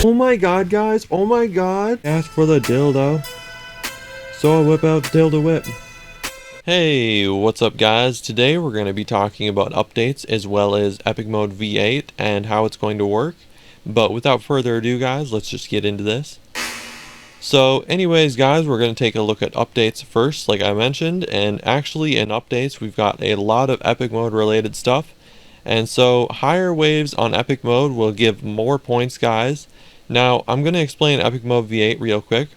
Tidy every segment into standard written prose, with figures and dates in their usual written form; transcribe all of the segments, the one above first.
Oh my god, guys. Oh my god. Ask for the dildo. So I whip out the dildo whip. Hey, what's up guys? Today we're going to be talking about updates as well as Epic Mode V8 and how it's going to work. But without further ado guys, let's just get into this. So anyways guys, we're going to take a look at updates first like I mentioned, and actually in updates we've got a lot of Epic Mode related stuff. And so higher waves on Epic Mode will give more points guys. Now I'm going to explain Epic Mode V8 real quick.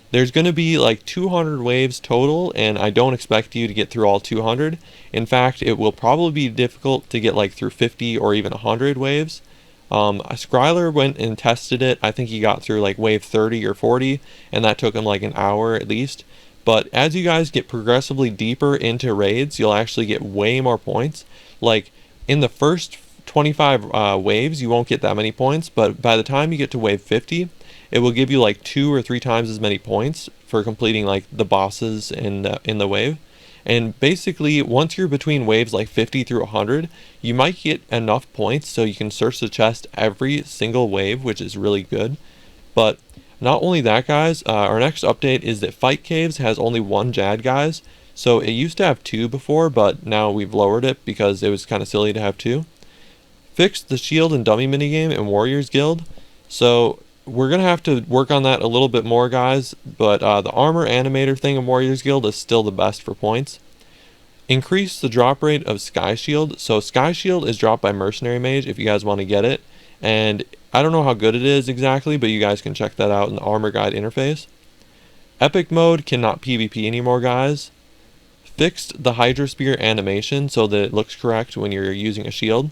There's going to be like 200 waves total, and I don't expect you to get through all 200. In fact, it will probably be difficult to get like through 50 or even 100 waves. Skryler went and tested it. I think he got through like wave 30 or 40, and that took him like an hour at least. But as you guys get progressively deeper into raids, you'll actually get way more points. Like in the first 25 waves, you won't get that many points, but by the time you get to wave 50, it will give you like 2 or 3 times as many points for completing like the bosses in the wave. And basically, once you're between waves like 50 through 100, you might get enough points so you can search the chest every single wave, which is really good. But not only that, guys, our next update is that Fight Caves has only 1 Jad, guys. So it used to have 2 before, but now we've lowered it because it was kind of silly to have 2. Fixed the shield and dummy minigame in Warriors Guild. So we're going to have to work on that a little bit more, guys, but the armor animator thing in Warriors Guild is still the best for points. Increase the drop rate of Sky Shield. So Sky Shield is dropped by Mercenary Mage if you guys want to get it, and I don't know how good it is exactly, but you guys can check that out in the armor guide interface. Epic Mode cannot PvP anymore, guys. Fixed the Hydra Spear animation so that it looks correct when you're using a shield.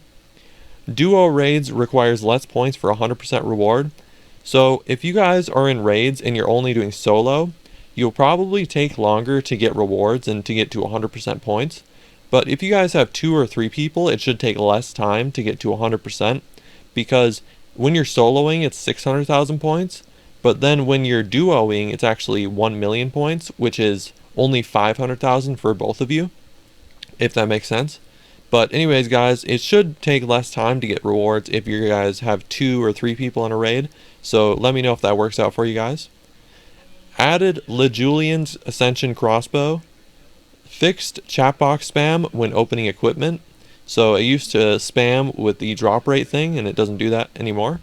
Duo raids requires less points for 100% reward. So if you guys are in raids and you're only doing solo, you'll probably take longer to get rewards and to get to 100% points. But if you guys have 2 or 3 people, it should take less time to get to 100%, because when you're soloing, it's 600,000 points, but then when you're duoing, it's actually 1 million points, which is only 500,000 for both of you, if that makes sense. But anyways guys, it should take less time to get rewards if you guys have 2 or 3 people in a raid. So let me know if that works out for you guys. Added LeJulian's Ascension Crossbow. Fixed chat box spam when opening equipment. So it used to spam with the drop rate thing, and it doesn't do that anymore.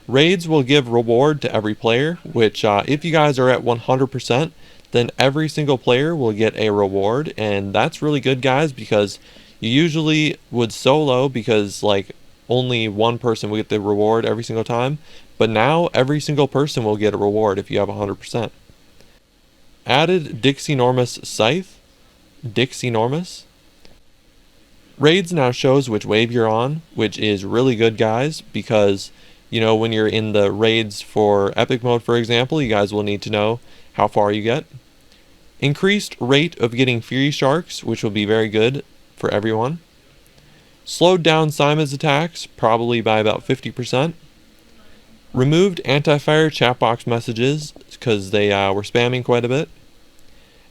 Raids will give reward to every player, which if you guys are at 100%, then every single player will get a reward, and that's really good guys, because you usually would solo because like only one person will get the reward every single time, but now every single person will get a reward if you have 100%. Added Dixinormus Scythe. Dixinormus. Raids now shows which wave you're on, which is really good guys, because you know when you're in the raids for Epic Mode, for example, you guys will need to know how far you get. Increased rate of getting Fury Sharks, which will be very good for everyone. Slowed down Simon's attacks, probably by about 50%. Removed anti-fire chat box messages because they were spamming quite a bit.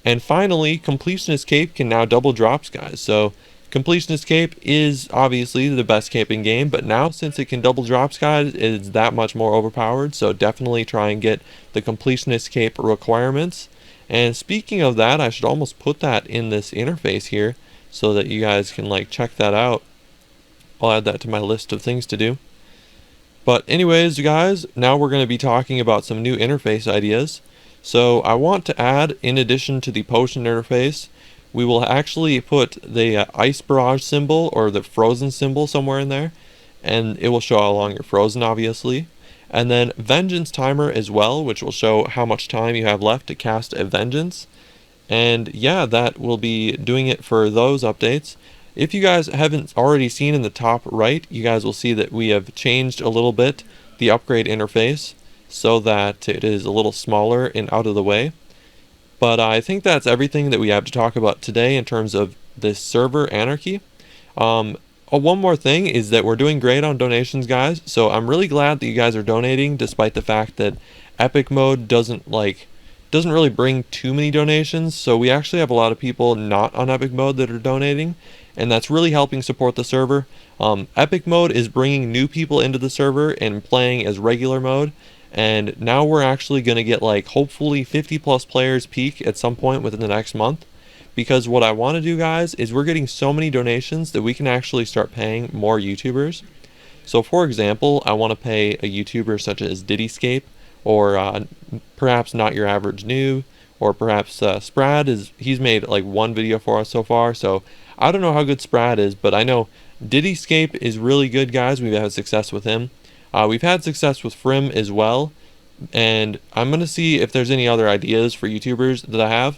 And finally, Completionist Cape can now double drops, guys. So Completionist Cape is obviously the best cape in game, but now since it can double drops, guys, it's that much more overpowered. So definitely try and get the Completionist Cape requirements. And speaking of that, I should almost put that in this interface here so that you guys can like check that out. I'll add that to my list of things to do. But anyways guys, now we're going to be talking about some new interface ideas. So I want to add, in addition to the potion interface, we will actually put the ice barrage symbol or the frozen symbol somewhere in there, and it will show how long you're frozen obviously. And then vengeance timer as well, which will show how much time you have left to cast a vengeance. And yeah, that will be doing it for those updates. If you guys haven't already seen in the top right, you guys will see that we have changed a little bit the upgrade interface so that it is a little smaller and out of the way. But I think that's everything that we have to talk about today in terms of this server anarchy. One more thing is that we're doing great on donations, guys, so I'm really glad that you guys are donating, despite the fact that Epic Mode doesn't really bring too many donations. So we actually have a lot of people not on Epic Mode that are donating, and that's really helping support the server. Epic mode is bringing new people into the server and playing as regular mode, and now we're actually going to get like hopefully 50 plus players peak at some point within the next month, because what I want to do, guys, is we're getting so many donations that we can actually start paying more YouTubers. So for example, I want to pay a YouTuber such as Diddyscape, or perhaps Not Your Average Noob, or perhaps Sprad. He's made like one video for us so far, so I don't know how good Sprad is, but I know Diddyscape is really good, guys. We've had success with him. We've had success with Frim as well, and I'm going to see if there's any other ideas for YouTubers that I have.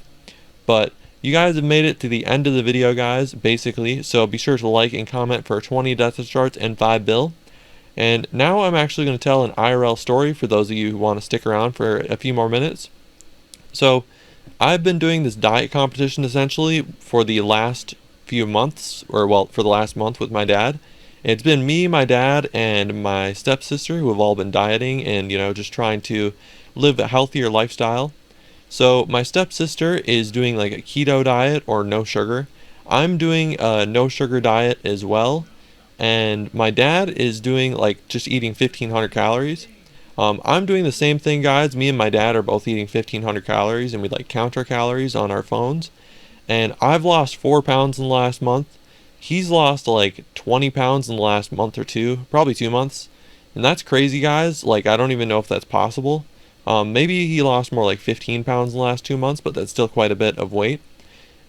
But you guys have made it to the end of the video, guys, basically, so be sure to like and comment for 20 Death Charts and 5 Bill. And now I'm actually going to tell an IRL story for those of you who want to stick around for a few more minutes. So I've been doing this diet competition essentially for the last few months, or well, for the last month with my dad. It's been me, my dad, and my stepsister who have all been dieting and, you know, just trying to live a healthier lifestyle. So my stepsister is doing like a keto diet or no sugar. I'm doing a no sugar diet as well. And my dad is doing like just eating 1,500 calories. I'm doing the same thing, guys. Me and my dad are both eating 1,500 calories, and we like count our calories on our phones. And I've lost 4 pounds in the last month. He's lost like 20 pounds in the last month or two, probably 2 months. And that's crazy, guys. Like, I don't even know if that's possible. Maybe he lost more like 15 pounds in the last 2 months, but that's still quite a bit of weight.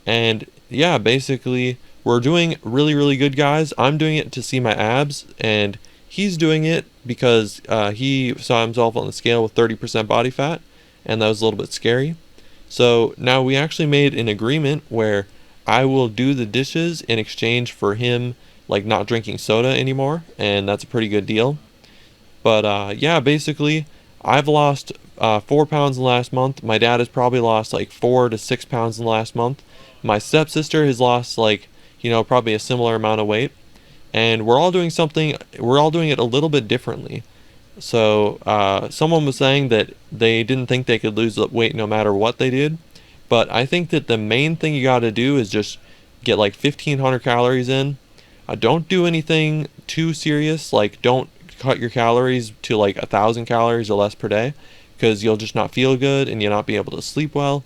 And yeah, basically, we're doing really, really good, guys. I'm doing it to see my abs, and he's doing it because he saw himself on the scale with 30% body fat, and that was a little bit scary. So now we actually made an agreement where I will do the dishes in exchange for him like not drinking soda anymore, and that's a pretty good deal. But yeah, basically, I've lost 4 pounds in the last month. My dad has probably lost like 4 to 6 pounds in the last month. My stepsister has lost like, you know, probably a similar amount of weight. And we're all doing it a little bit differently. So someone was saying that they didn't think they could lose weight no matter what they did. But I think that the main thing you got to do is just get like 1,500 calories in. Don't do anything too serious. Like, don't cut your calories to like 1,000 calories or less per day, because you'll just not feel good and you'll not be able to sleep well.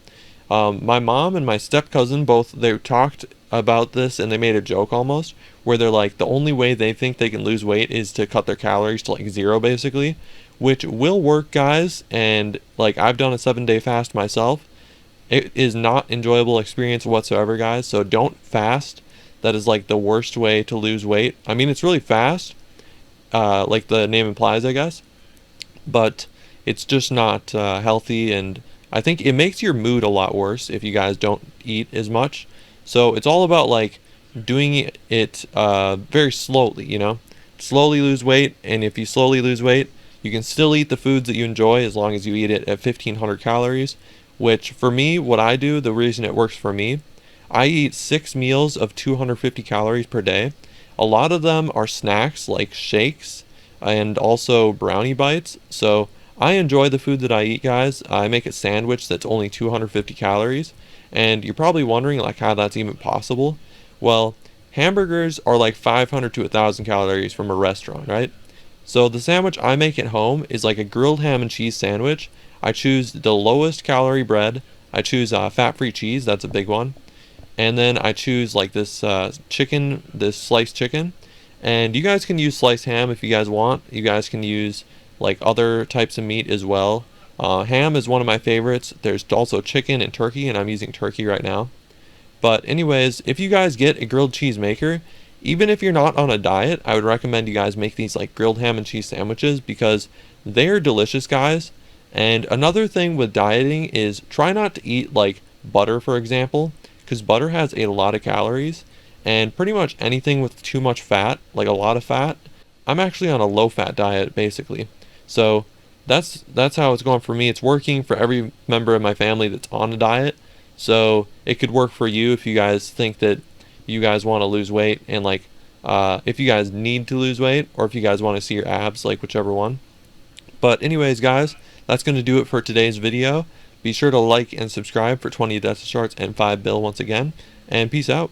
My mom and my step cousin both, they talked about this and they made a joke almost, where they're like, the only way they think they can lose weight is to cut their calories to like 0 basically, which will work, guys. And like, I've done a 7-day fast myself. It is not enjoyable experience whatsoever, guys. So don't fast. That is like the worst way to lose weight. I mean, it's really fast, like the name implies, I guess, but it's just not healthy, and I think it makes your mood a lot worse if you guys don't eat as much. So it's all about like doing it very slowly, you know, slowly lose weight. And if you slowly lose weight, you can still eat the foods that you enjoy as long as you eat it at 1,500 calories, which for me, what I do, the reason it works for me, I eat 6 meals of 250 calories per day. A lot of them are snacks like shakes and also brownie bites. So I enjoy the food that I eat, guys. I make a sandwich that's only 250 calories. And you're probably wondering like how that's even possible. Well, hamburgers are like 500 to 1,000 calories from a restaurant, right? So the sandwich I make at home is like a grilled ham and cheese sandwich. I choose the lowest calorie bread. I choose fat-free cheese. That's a big one. And then I choose like this chicken, this sliced chicken. And you guys can use sliced ham if you guys want. You guys can use like other types of meat as well. Ham is one of my favorites. There's also chicken and turkey, and I'm using turkey right now. But anyways, if you guys get a grilled cheese maker, even if you're not on a diet, I would recommend you guys make these like grilled ham and cheese sandwiches, because they're delicious, guys. And another thing with dieting is try not to eat like butter, for example, because butter has a lot of calories, and pretty much anything with too much fat, like a lot of fat. I'm actually on a low fat diet basically. So that's how it's going for me. It's working for every member of my family that's on a diet. So it could work for you if you guys think that you guys want to lose weight, and like if you guys need to lose weight, or if you guys want to see your abs, like whichever one. But anyways, guys, that's going to do it for today's video. Be sure to like and subscribe for 20 Death Charts and 5 Bill once again, and peace out.